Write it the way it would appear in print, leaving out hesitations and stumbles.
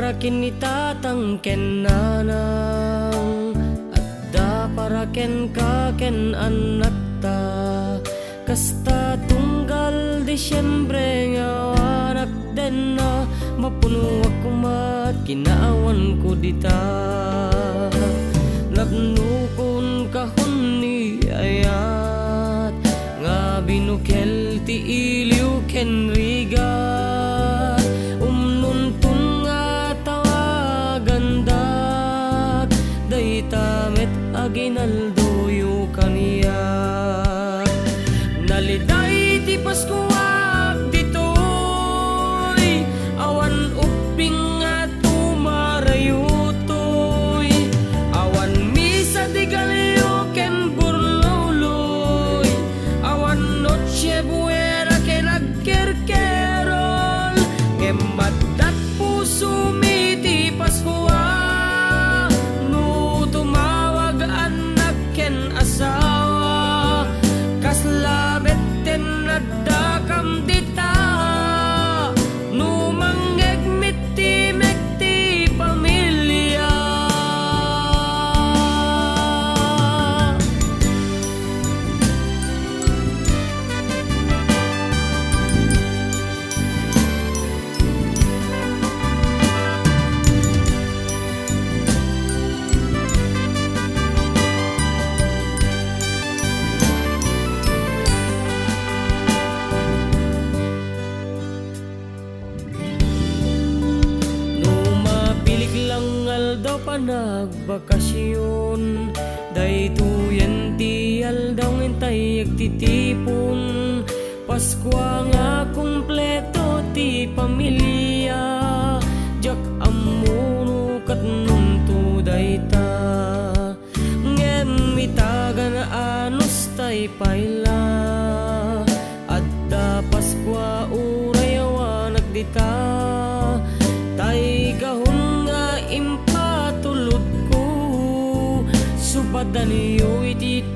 para kinitatang ken nanang adda para ken ka ken anak ta kasta tunggal Disyembre nga anak den na mapuno ako mat kinaawan ko dita nabnukon kahon ni ayat nga binukel ti iliw ken rigat umnuntun nga tawagandak daytamet aginaldo yu kaniya naliday ti Pasko ditoy awan uping nga tumarayutoy awan misa di galyo ken burluloy awan noche buena ken agkerkerol ngemadat puso mi ti Pasko no tumawag anak ken asawa kaslabet ten nadakam dita no mangegmit ti mekti pamilya daw panagbakasyon daytoyen ti aldaw ngintay agtitipon Paskwa nga kumpleto ti pamilya jak amuno kat nunto dayta ngem mitagan anus tay payla adda Paskwa urayawan agdita tay gahon impatulod ko supadaniyo iti